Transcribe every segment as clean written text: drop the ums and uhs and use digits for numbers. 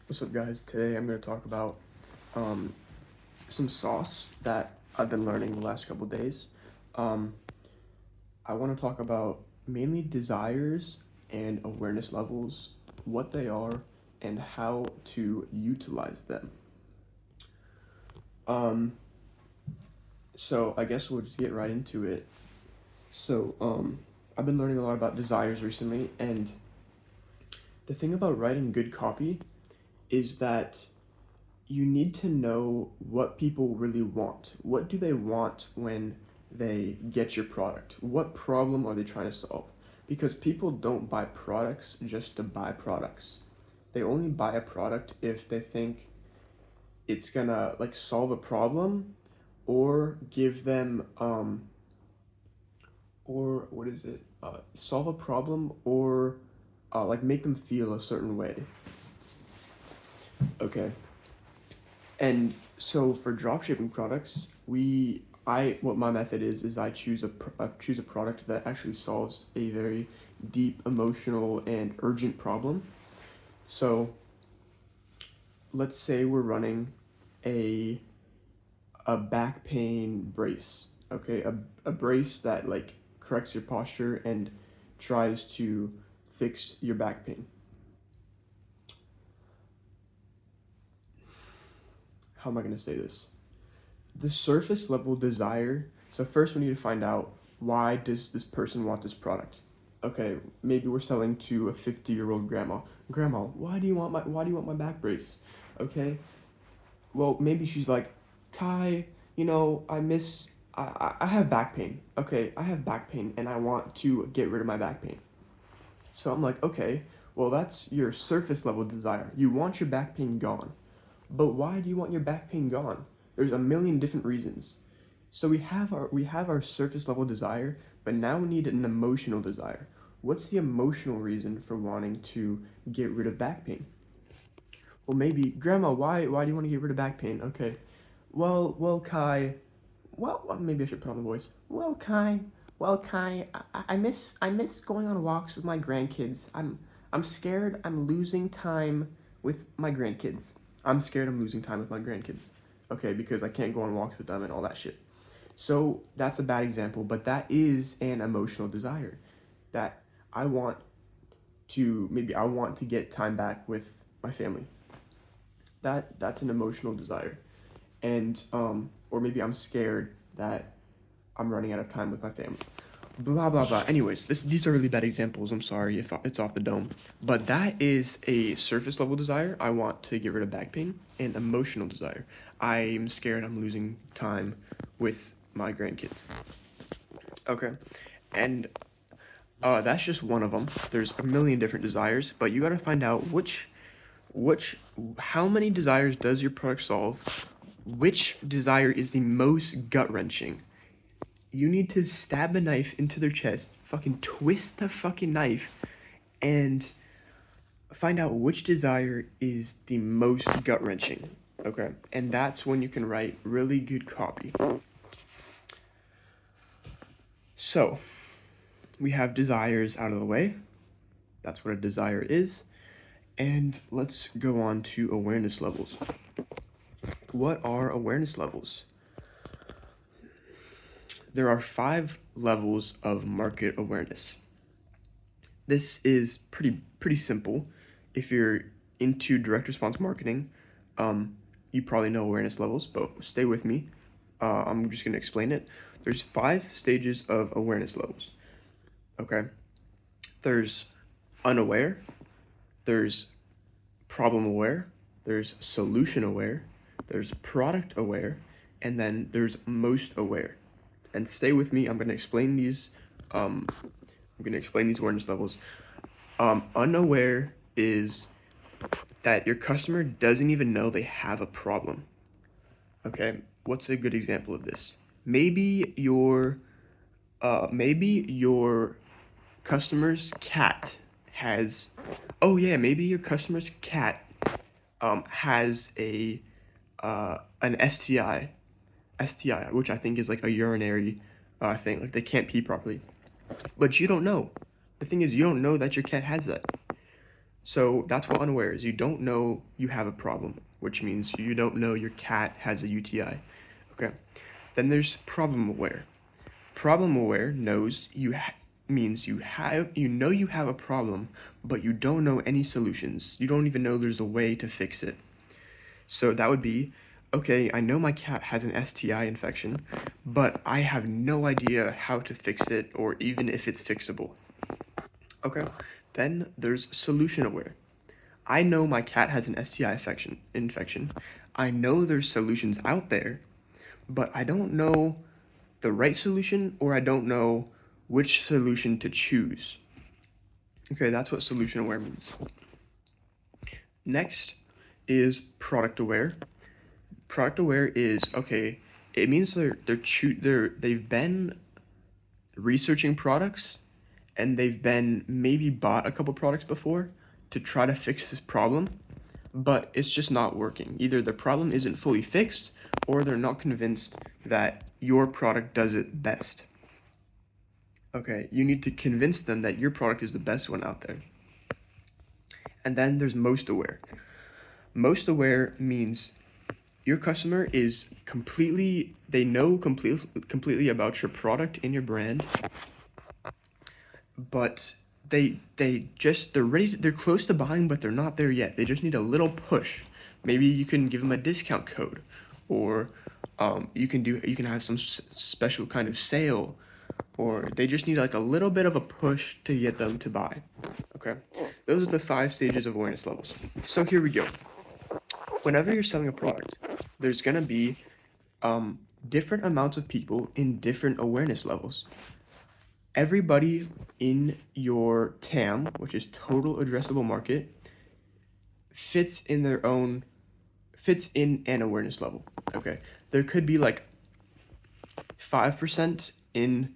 What's up, guys? Today I'm going to talk about um, some sauce that I've been learning the last couple days. Um, I want to talk about mainly desires and awareness levels, what they are, and how to utilize them. Um, so I guess we'll just get right into it. So I've been learning a lot about desires recently, and the thing about writing good copy is that you need to know what people really want. What do they want when they get your product? What problem are they trying to solve? Because people don't buy products just to buy products. They only buy a product if they think it's gonna like solve a problem or give them or what is it? Solve a problem or like make them feel a certain way. Okay. And so for dropshipping products, what my method is I choose a product that actually solves a very deep emotional and urgent problem. So let's say we're running a a back pain brace, okay? A brace that like corrects your posture and tries to fix your back pain. How am I going to say this? The surface level desire. So first we need to find out, why does this person want this product? Okay, maybe we're selling to a 50-year-old grandma. Grandma, why do you want my back brace? Okay? Well, maybe she's like, Kai, I have back pain. Okay, I have back pain and I want to get rid of my back pain. So I'm like, okay, well, that's your surface level desire. You want your back pain gone. But why do you want your back pain gone? There's a million different reasons. So we have our surface level desire, but now we need an emotional desire. What's the emotional reason for wanting to get rid of back pain? Well, maybe, Grandma, why do you want to get rid of back pain? Okay. Well, Kai. Well, maybe I should put on the voice. Well, Kai, I miss going on walks with my grandkids. I'm scared I'm losing time with my grandkids. I'm scared I'm losing time with my grandkids. Okay, because I can't go on walks with them and all that shit. So that's a bad example, but that is an emotional desire that I want I want to get time back with my family. That's an emotional desire. And or maybe I'm scared that I'm running out of time with my family. Blah blah blah. Anyways, these are really bad examples. I'm sorry if it's off the dome, but that is a surface level desire. I want to get rid of back pain. And emotional desire. I'm scared I'm losing time with my grandkids. Okay, and that's just one of them. There's a million different desires, but you got to find out which how many desires does your product solve? Which desire is the most gut wrenching? You need to stab a knife into their chest, fucking twist the fucking knife, and find out which desire is the most gut wrenching. Okay, and that's when you can write really good copy. So, we have desires out of the way. That's what a desire is. And let's go on to awareness levels. What are awareness levels? There are 5 levels of market awareness. This is pretty simple. If you're into direct response marketing, you probably know awareness levels, but stay with me. I'm just going to explain it. There's 5 stages of awareness levels. Okay? There's unaware, there's problem aware, there's solution aware, there's product aware, and then there's most aware. And stay with me. I'm going to explain these. Awareness levels. Unaware is that your customer doesn't even know they have a problem. Okay, what's a good example of this? Maybe your customer's cat has. Oh yeah, maybe your customer's cat has an STI, which I think is like a urinary thing, like they can't pee properly. But you don't know. The thing is, you don't know that your cat has that. So that's what unaware is. You don't know you have a problem, which means you don't know your cat has a UTI. Okay. Then there's problem aware. Problem aware knows means you know you have a problem, but you don't know any solutions. You don't even know there's a way to fix it. So that would be, okay, I know my cat has an STI infection, but I have no idea how to fix it or even if it's fixable. Okay. Then there's solution aware. I know my cat has an STI infection. I know there's solutions out there, but I don't know the right solution or I don't know which solution to choose. Okay, that's what solution aware means. Next is product aware. Product aware is okay, it means they've been researching products and they've been maybe bought a couple products before to try to fix this problem, but it's just not working. Either the problem isn't fully fixed or they're not convinced that your product does it best. Okay, you need to convince them that your product is the best one out there. And then there's most aware. Most aware means your customer is they know completely about your product and your brand, but they're close to buying, but they're not there yet. They just need a little push. Maybe you can give them a discount code, or you can have some special kind of sale, or they just need like a little bit of a push to get them to buy. Okay, those are the 5 stages of awareness levels. So here we go. Whenever you're selling a product, there's gonna be different amounts of people in different awareness levels. Everybody in your TAM, which is total addressable market, fits in an awareness level. Okay, there could be like 5% in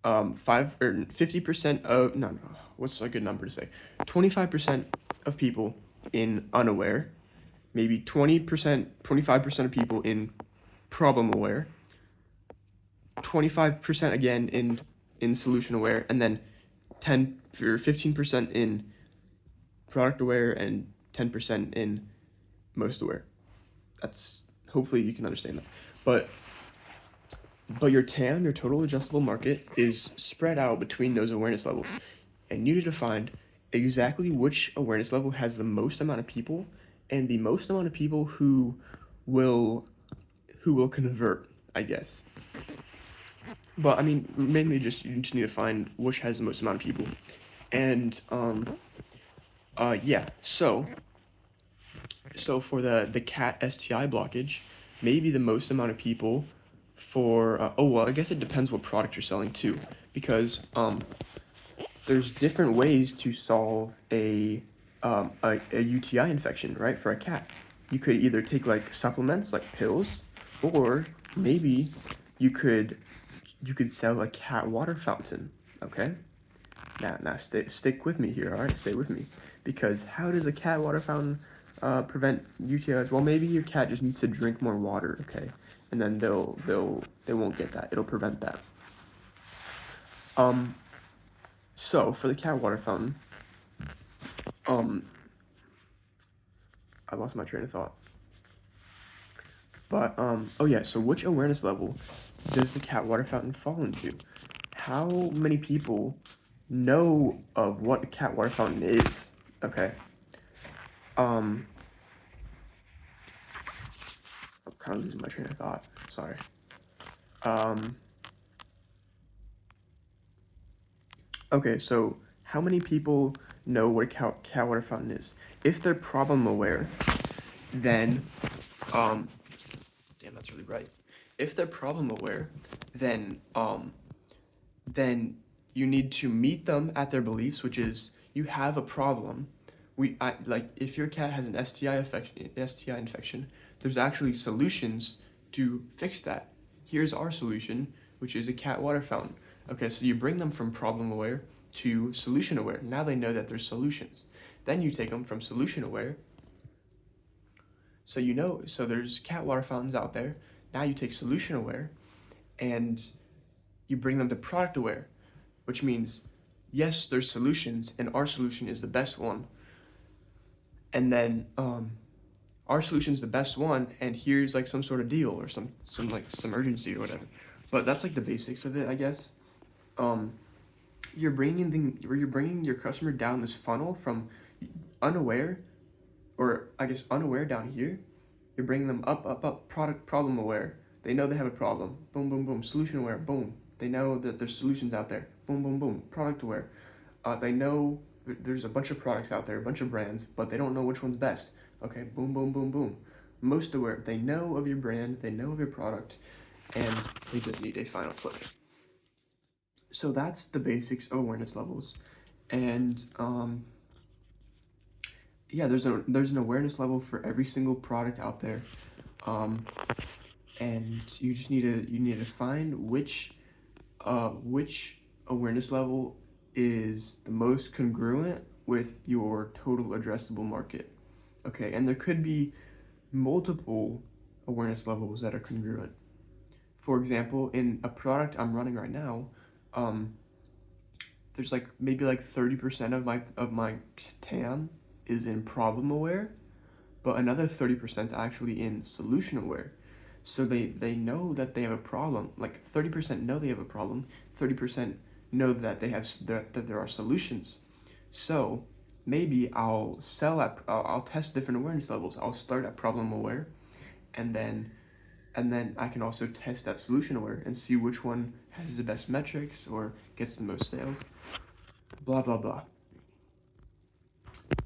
5 or 50% of no, what's a good number to say? 25% of people in unaware, maybe 20%, 25% of people in problem aware, 25% again in solution aware, and then 10 or 15% in product aware and 10% in most aware. That's hopefully you can understand that. But your TAM, your total adjustable market, is spread out between those awareness levels. And you need to find exactly which awareness level has the most amount of people and the most amount of people who will convert, I guess. But I mean, mainly you just need to find which has the most amount of people. And yeah, so for the cat STI blockage, maybe the most amount of people for oh well, I guess it depends what product you're selling too, because there's different ways to solve a UTI infection, right? For a cat, you could either take like supplements like pills, or maybe you could sell a cat water fountain. Okay, now stick with me here. All right, stay with me, because how does a cat water fountain prevent UTIs? Well, maybe your cat just needs to drink more water. Okay, and then they won't get that. It'll prevent that. So for the cat water fountain, I lost my train of thought. But oh yeah, so which awareness level does the cat water fountain fall into? How many people know of what a cat water fountain is? Okay. I'm kind of losing my train of thought. Sorry. Okay, so how many people know what a cat water fountain is? If they're problem aware, then damn, that's really bright. If they're problem aware, then then you need to meet them at their beliefs, which is you have a problem. Like if your cat has an STI infection, there's actually solutions to fix that. Here's our solution, which is a cat water fountain. Okay, so you bring them from problem aware to solution aware. Now they know that there's solutions. Then you take them from solution aware. So there's cat water fountains out there. Now you take solution aware and you bring them to product aware, which means yes, there's solutions and our solution is the best one, and then our solution's the best one, and here's like some sort of deal or some urgency or whatever. But that's like the basics of it, I guess. Um, you're bringing your customer down this funnel from unaware, or I guess unaware down here. You're bringing them up, product problem aware. They know they have a problem. Boom, boom, boom. Solution aware. Boom. They know that there's solutions out there. Boom, boom, boom. Product aware. They know there's a bunch of products out there, a bunch of brands, but they don't know which one's best. Okay, boom, boom, boom, boom. Most aware. They know of your brand, they know of your product, and they just need a final click. So that's the basics of awareness levels. And yeah, there's an awareness level for every single product out there. Um, and you need to find which awareness level is the most congruent with your total addressable market. Okay, and there could be multiple awareness levels that are congruent. For example, in a product I'm running right now, um, there's like maybe like 30% of my TAM is in problem aware, but another 30% is actually in solution aware. So they know that they have a problem. Like 30% know they have a problem, 30% know that that there are solutions. So maybe I'll test different awareness levels. I'll start at problem aware, and then I can also test at solution aware and see which one has the best metrics or gets the most sales. Blah blah blah.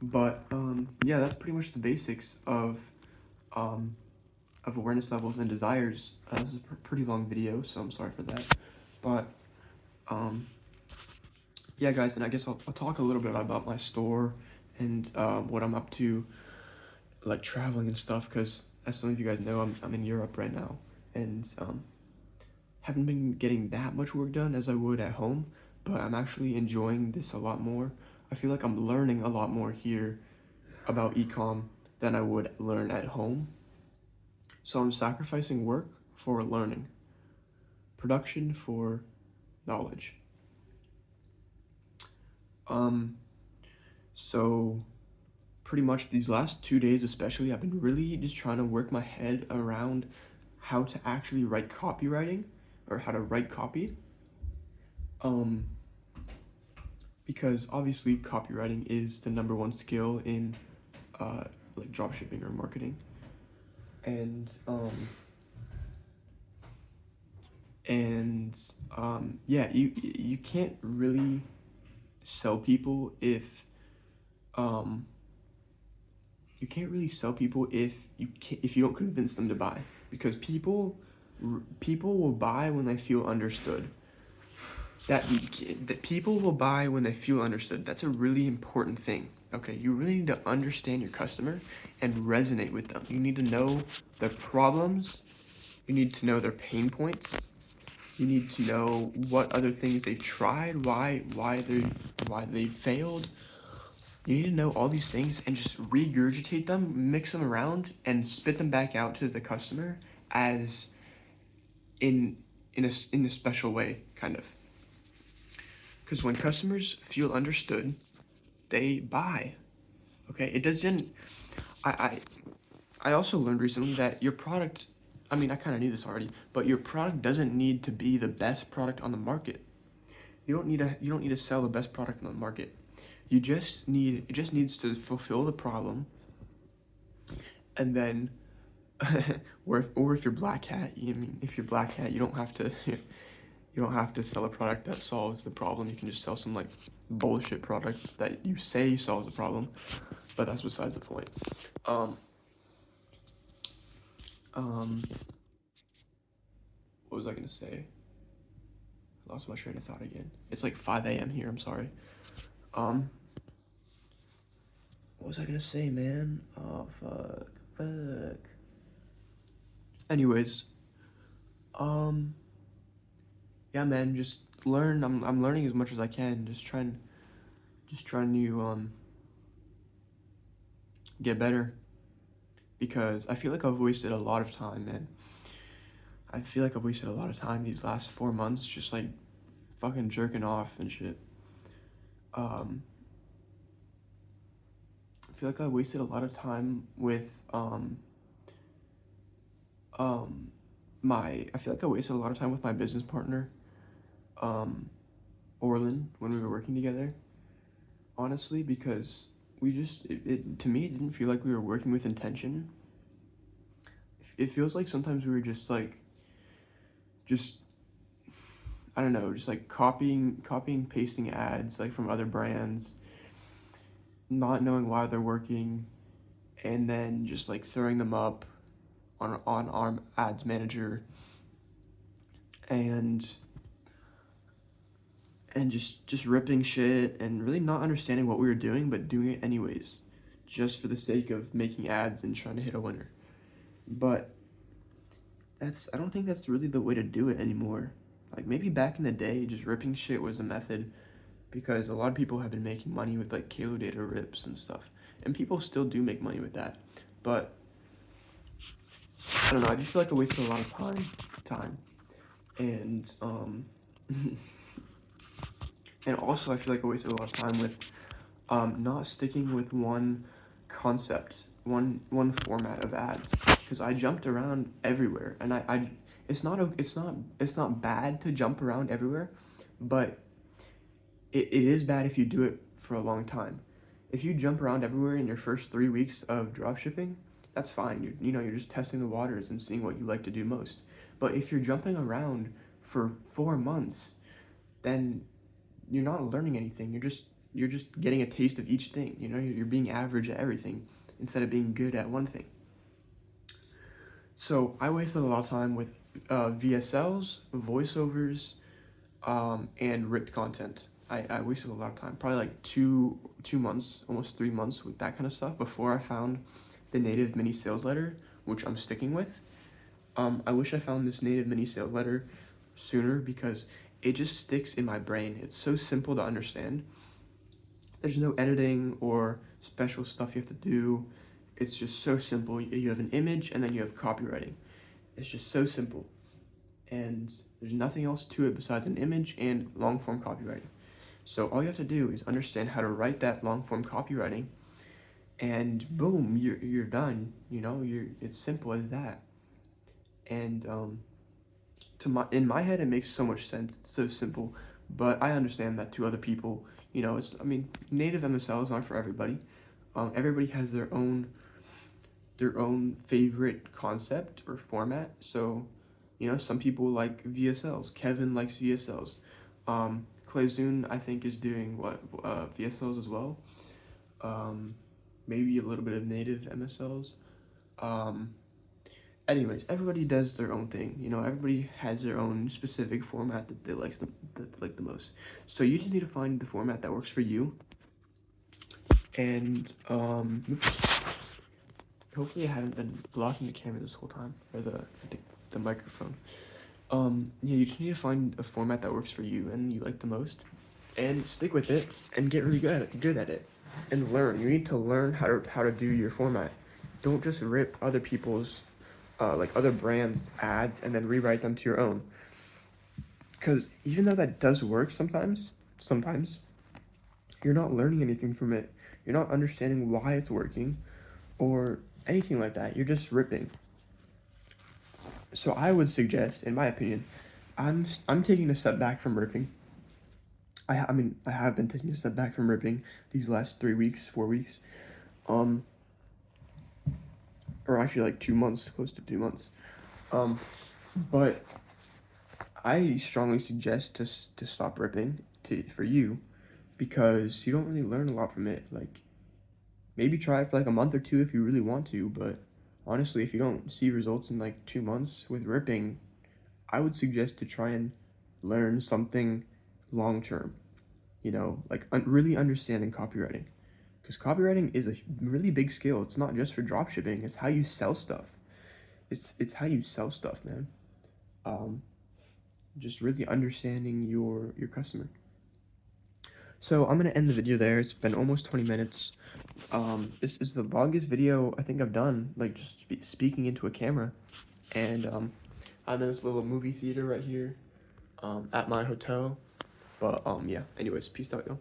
But yeah, that's pretty much the basics um, of awareness levels and desires. This is a pretty long video, so I'm sorry for that. But um, yeah, guys, and I guess I'll talk a little bit about my store and what I'm up to, like traveling and stuff. Because as some of you guys know, I'm in Europe right now, and haven't been getting that much work done as I would at home. But I'm actually enjoying this a lot more. I feel like I'm learning a lot more here about ecom than I would learn at home. So I'm sacrificing work for learning, production for knowledge. Um, so pretty much these last 2 days especially, I've been really just trying to work my head around how to actually write copywriting or how to write copy. Um, because obviously copywriting is the number one skill in like dropshipping or marketing. And yeah, you can't really sell people if um you can't really sell people if you don't convince them to buy, because people will buy when they feel understood. That people will buy when they feel understood. That's a really important thing. Okay, you really need to understand your customer and resonate with them. You need to know their problems. You need to know their pain points. You need to know what other things they tried, why they failed. You need to know all these things and just regurgitate them, mix them around, and spit them back out to the customer as in a special way, kind of. Because when customers feel understood, they buy. Okay, it doesn't. I I also learned recently that your product. I mean, I kind of knew this already, but your product doesn't need to be the best product on the market. You don't need to sell the best product on the market. It just needs to fulfill the problem, and then or if you're black hat, if you're black hat, you don't have to you don't have to sell a product that solves the problem. You can just sell some like bullshit product that you say solves the problem, but that's besides the point. Um, um, what was I gonna say? I lost my train of thought again. It's like 5 a.m. here. I'm sorry. Um, what was I gonna say, man? Oh fuck. Anyways, um, yeah, man, just learn. I'm learning as much as I can. Just trying to get better, because I feel like I've wasted a lot of time, man. I feel like I've wasted a lot of time these last 4 months just like fucking jerking off and shit. I feel like I wasted a lot of time with I feel like I wasted a lot of time with my business partner, um, Orlin, when we were working together. Honestly, because it to me it didn't feel like we were working with intention. It feels like sometimes we were just like just I don't know, just like copying pasting ads like from other brands, not knowing why they're working, and then just like throwing them up on our ads manager, and just ripping shit and really not understanding what we were doing but doing it anyways, just for the sake of making ads and trying to hit a winner. But I don't think that's really the way to do it anymore. Like maybe back in the day just ripping shit was a method, because a lot of people have been making money with like Kalo data rips and stuff, and people still do make money with that. But I don't know, I just feel like I wasted a lot of time, and and also I feel like I wasted a lot of time with not sticking with one concept, one format of ads, because I jumped around everywhere, and I it's not bad to jump around everywhere, but it is bad if you do it for a long time. If you jump around everywhere in your first 3 weeks of dropshipping, that's fine. You're just testing the waters and seeing what you like to do most. But if you're jumping around for 4 months, then you're not learning anything. You're just getting a taste of each thing. You're being average at everything instead of being good at one thing. So I wasted a lot of time with VSLs, voiceovers, and ripped content. I wasted a lot of time, probably like 2 months, almost 3 months with that kind of stuff before I found the native mini sales letter, which I'm sticking with. I wish I found this native mini sales letter sooner, because it just sticks in my brain. It's so simple to understand. There's no editing or special stuff you have to do. It's just so simple. You have an image and then you have copywriting. It's just so simple. And there's nothing else to it besides an image and long form copywriting. So all you have to do is understand how to write that long form copywriting, and boom, you're done. It's simple as that. And in my head, it makes so much sense. It's so simple, but I understand that to other people, native MSLs aren't for everybody. Everybody has their own favorite concept or format. So, some people like VSLs. Kevin likes VSLs. Clayzoon, I think, is doing VSLs as well. Maybe a little bit of native MSLs. Anyways, everybody does their own thing. Everybody has their own specific format that they like the most. So you just need to find the format that works for you. And hopefully I haven't been blocking the camera this whole time, or the microphone. Yeah, you just need to find a format that works for you and you like the most, and stick with it and get really good at it, and learn. You need to learn how to do your format. Don't just rip other people's like other brands' ads and then rewrite them to your own. Because even though that does work sometimes you're not learning anything from it. You're not understanding why it's working or anything like that. You're just ripping. So I would suggest, in my opinion, I'm taking a step back from ripping. I have been taking a step back from ripping these last 3 weeks, 4 weeks, or actually like 2 months, close to 2 months. But I strongly suggest to stop ripping for you, because you don't really learn a lot from it. Like, maybe try it for like a month or two if you really want to, but honestly, if you don't see results in like 2 months with ripping, I would suggest to try and learn something long term, like really understanding copywriting, because copywriting is a really big skill. It's not just for dropshipping. It's how you sell stuff. It's how you sell stuff, man. Just really understanding your customer. So I'm gonna end the video there. It's been almost 20 minutes. This is the longest video I think I've done, like just speaking into a camera. And I'm in this little movie theater right here at my hotel. But yeah, anyways, peace out, y'all.